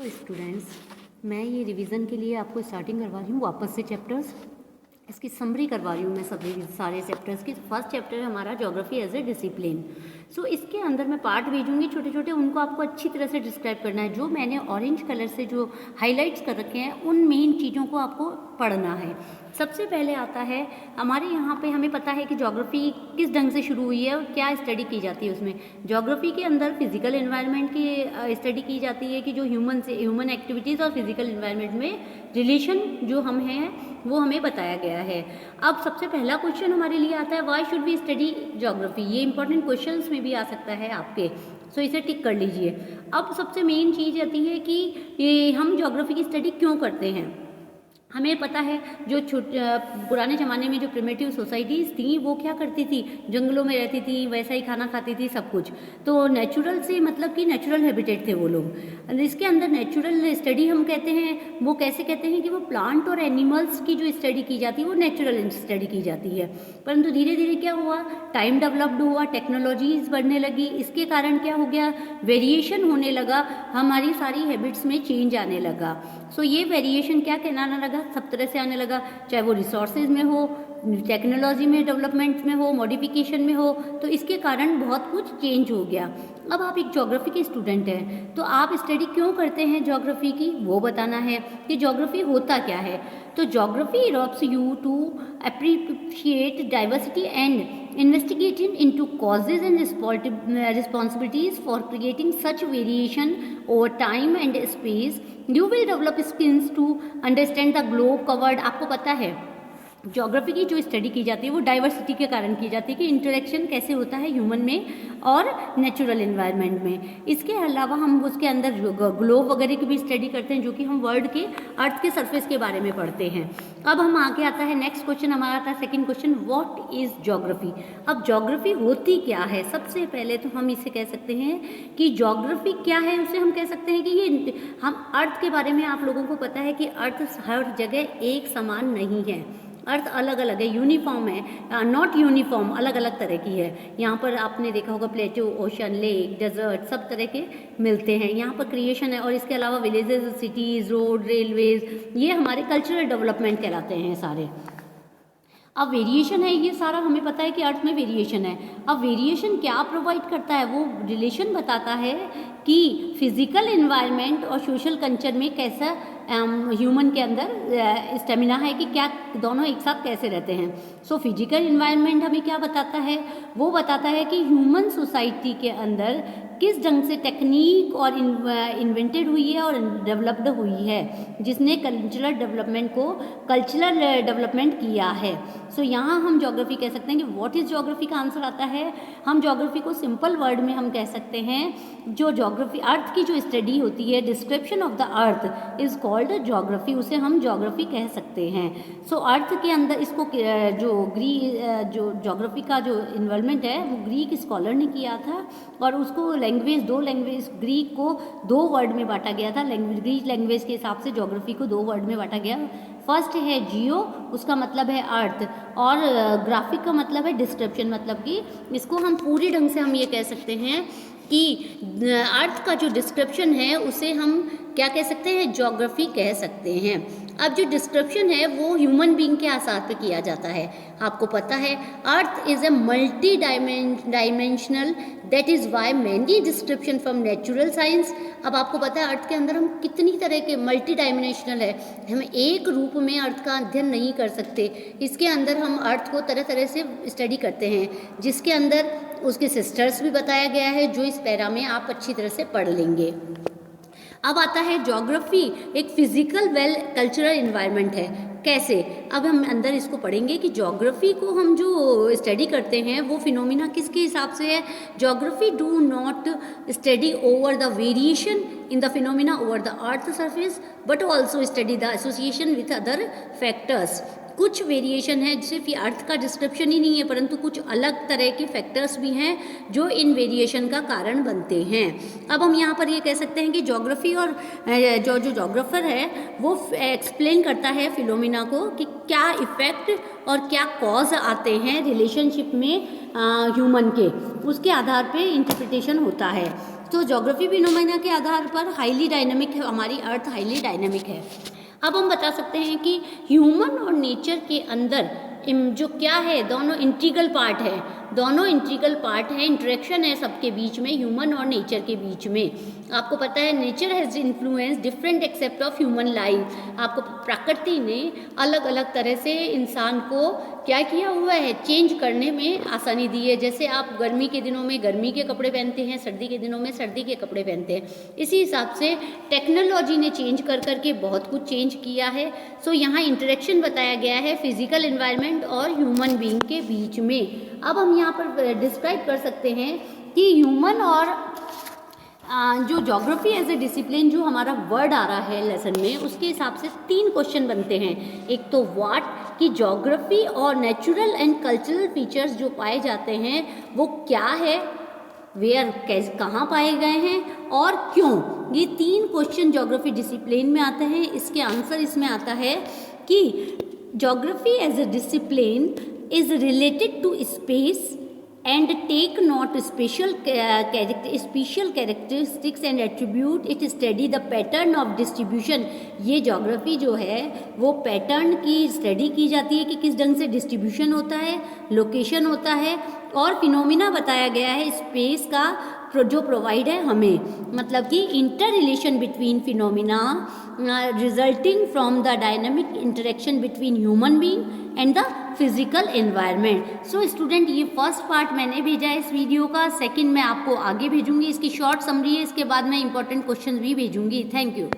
तो स्टूडेंट्स, मैं ये रिवीजन के लिए आपको स्टार्टिंग करवा रही हूँ वापस से चैप्टर्स, इसकी समरी करवा रही हूँ मैं सभी सारे चैप्टर्स की। फर्स्ट चैप्टर है हमारा ज्योग्राफी एज ए डिसिप्लिन। सो इसके अंदर मैं पार्ट भेजूंगी छोटे छोटे, उनको आपको अच्छी तरह से डिस्क्राइब करना है। जो मैंने ऑरेंज कलर से जो हाईलाइट्स कर रखे हैं उन मेन चीज़ों को आपको पढ़ना है। सबसे पहले आता है हमारे यहाँ पे, हमें पता है कि ज्योग्राफी किस ढंग से शुरू हुई है और क्या स्टडी की जाती है उसमें। ज्योग्राफी के अंदर फिजिकल एनवायरनमेंट की स्टडी की जाती है कि जो ह्यूमन एक्टिविटीज़ और फिजिकल एनवायरनमेंट में रिलेशन जो हम हैं वो हमें बताया गया है। अब सबसे पहला क्वेश्चन हमारे लिए आता है, why should we study geography. ये इंपॉर्टेंट क्वेश्चंस में भी आ सकता है आपके, सो इसे टिक कर लीजिए। अब सबसे मेन चीज़ आती है कि ये हम ज्योग्राफी की स्टडी क्यों करते हैं। हमें पता है जो पुराने ज़माने में जो प्रिमिटिव सोसाइटीज़ थी वो क्या करती थी, जंगलों में रहती थी, वैसा ही खाना खाती थी सब कुछ। तो नेचुरल से मतलब कि नेचुरल हैबिटेट थे वो लोग। इसके अंदर नेचुरल स्टडी हम कहते हैं, वो कैसे कहते हैं कि वो प्लांट और एनिमल्स की जो स्टडी की जाती है वो नेचुरल स्टडी की जाती है। परंतु धीरे धीरे क्या हुआ, टाइम डेवलप्ड हुआ, टेक्नोलॉजीज बढ़ने लगी, इसके कारण क्या हो गया, वेरिएशन होने लगा, हमारी सारी हैबिट्स में चेंज आने लगा। सो ये वेरिएशन क्या कहलाने लगा, सब तरह से आने लगा, चाहे वो रिसोर्सेज में हो, टेक्नोलॉजी में डेवलपमेंट में हो, मॉडिफिकेशन में हो, तो इसके कारण बहुत कुछ चेंज हो गया। अब आप एक ज्योग्राफी के स्टूडेंट हैं तो आप स्टडी क्यों करते हैं ज्योग्राफी की, वो बताना है कि ज्योग्राफी होता क्या है। तो geography helps you to appreciate diversity and investigating into causes and responsibilities for creating such variation over time and space. You will develop skills to understand the globe covered. आपको पता है ज्योग्राफी की जो study की जाती है वो diversity के कारण की जाती है कि इंटरेक्शन कैसे होता है ह्यूमन में और नेचुरल एनवायरनमेंट में। इसके अलावा हम उसके अंदर ग्लोब वगैरह की भी स्टडी करते हैं, जो कि हम वर्ल्ड के अर्थ के सरफेस के बारे में पढ़ते हैं। अब हम आगे आता है नेक्स्ट क्वेश्चन हमारा आता है second question, what is geography. अब ज्योग्राफी होती क्या है। सबसे पहले तो हम इसे कह सकते हैं कि ज्योग्राफी क्या है, उसे हम कह सकते हैं कि ये हम अर्थ के बारे में, आप लोगों को पता है कि अर्थ हर जगह एक समान नहीं है, अर्थ अलग अलग है, यूनिफॉर्म है, नॉट यूनिफॉर्म, अलग अलग तरह की है। यहाँ पर आपने देखा होगा प्लेटो, ओशन, लेक, डेजर्ट सब तरह के मिलते हैं। यहाँ पर क्रिएशन है और इसके अलावा विलेजेस, सिटीज़, रोड, रेलवेज, ये हमारे कल्चरल डेवलपमेंट कहलाते हैं सारे। अब वेरिएशन है, ये सारा हमें पता है कि अर्थ में वेरिएशन है। अब वेरिएशन क्या प्रोवाइड करता है, वो रिलेशन बताता है कि फिजिकल एनवायरनमेंट और सोशल कल्चर में कैसा ह्यूमन के अंदर स्टेमिना है, कि क्या दोनों एक साथ कैसे रहते हैं। सो फिजिकल एनवायरनमेंट हमें क्या बताता है, वो बताता है कि ह्यूमन सोसाइटी के अंदर किस ढंग से टेक्निक और इन्वेंटेड हुई है और डेवलप्ड हुई है, जिसने कल्चरल डेवलपमेंट को कल्चरल डेवलपमेंट किया है। सो यहाँ हम ज्योग्राफी कह सकते हैं कि व्हाट इज ज्योग्राफी का आंसर आता है। हम ज्योग्राफी को सिंपल वर्ड में हम कह सकते हैं, जो ज्योग्राफी अर्थ की जो स्टडी होती है, description of the earth is called geography, उसे हम ज्योग्राफी कह सकते हैं। सो अर्थ के अंदर इसको जो ज्योग्राफी का जो इन्वॉल्वमेंट है वो ग्रीक स्कॉलर ने किया था, और उसको दो लैंग्वेज ग्रीक को दो वर्ड में बांटा गया था। ग्रीक लैंग्वेज के हिसाब से ज्योग्राफी को दो वर्ड में बांटा गया। फर्स्ट है जियो, उसका मतलब है अर्थ, और ग्राफिक का मतलब है डिस्क्रिप्शन, मतलब कि इसको हम पूरी ढंग से हम ये कह सकते हैं कि अर्थ का जो डिस्क्रिप्शन है उसे हम क्या कह सकते हैं, ज्योग्राफी कह सकते हैं। अब जो डिस्क्रिप्शन है वो ह्यूमन बीइंग के आधार पे किया जाता है। आपको पता है earth is a multi dimensional, that is why many description from natural science. अब आपको पता है अर्थ के अंदर हम कितनी तरह के मल्टी डायमेंशनल है, हम एक रूप में अर्थ का अध्ययन नहीं कर सकते। इसके अंदर हम अर्थ को तरह तरह से स्टडी करते हैं, जिसके अंदर उसके सिस्टर्स भी बताया गया है, जो इस पैरा में आप अच्छी तरह से पढ़ लेंगे। अब आता है ज्योग्राफी एक फिजिकल वेल कल्चरल इन्वायरमेंट है। कैसे, अब हम अंदर इसको पढ़ेंगे कि ज्योग्राफी को हम जो स्टडी करते हैं वो फिनोमिना किसके हिसाब से है। Geography do not study over the variation in the phenomena over the earth surface, but also study the association with other factors. कुछ वेरिएशन है, सिर्फ ये अर्थ का डिस्क्रिप्शन ही नहीं है, परंतु कुछ अलग तरह के फैक्टर्स भी हैं जो इन वेरिएशन का कारण बनते हैं। अब हम यहाँ पर ये कह सकते हैं कि ज्योग्राफी और जो ज्योग्राफर है वो एक्सप्लेन करता है फिनोमिना को कि क्या इफेक्ट और क्या कॉज आते हैं रिलेशनशिप में ह्यूमन के, उसके आधार पे इंटरप्रिटेशन होता है। तो ज्योग्राफी फिनोमेना के आधार पर हाईली डायनामिक है, हमारी अर्थ हाईली डायनामिक है। अब हम बता सकते हैं कि ह्यूमन और नेचर के अंदर जो क्या है, दोनों इंटीग्रल पार्ट है, दोनों इंटीग्रल पार्ट है, इंटरेक्शन है सबके बीच में, ह्यूमन और नेचर के बीच में। आपको पता है nature has influence different except of human life. आपको प्रकृति ने अलग अलग तरह से इंसान को क्या किया हुआ है, चेंज करने में आसानी दी है। जैसे आप गर्मी के दिनों में गर्मी के कपड़े पहनते हैं, सर्दी के दिनों में सर्दी के कपड़े पहनते हैं, इसी हिसाब से टेक्नोलॉजी ने चेंज कर करके बहुत कुछ चेंज किया है। सो यहाँ इंटरेक्शन बताया गया है फिजिकल एनवायरनमेंट और ह्यूमन बीइंग के बीच में। अब हम यहाँ पर डिस्क्राइब कर सकते हैं कि ह्यूमन और जो ज्योग्राफी एज ए डिसिप्लिन जो हमारा वर्ड आ रहा है लेसन में, उसके हिसाब से 3 क्वेश्चन बनते हैं। एक तो व्हाट, कि ज्योग्राफी और नेचुरल एंड कल्चरल फीचर्स जो पाए जाते हैं वो क्या है, वेयर कहाँ पाए गए हैं और क्यों। ये 3 क्वेश्चन ज्योग्राफी डिसिप्लिन में आते हैं। इसके आंसर इसमें आता है कि geography as a discipline is related to space and take note special characteristics and attribute. It study the pattern of distribution. ये ज्योग्राफी जो है वो पैटर्न की स्टडी की जाती है कि किस ढंग से डिस्ट्रीब्यूशन होता है, लोकेशन होता है, और फिनोमिना बताया गया है स्पेस का जो प्रोवाइड है हमें, मतलब कि inter relation between phenomena resulting from the dynamic interaction between human being and the physical environment. So student, ये फर्स्ट पार्ट मैंने भेजा है इस वीडियो का, सेकंड मैं आपको आगे भेजूंगी, इसकी शॉर्ट समरी है, इसके बाद मैं इंपॉर्टेंट क्वेश्चन भी भेजूंगी। Thank you.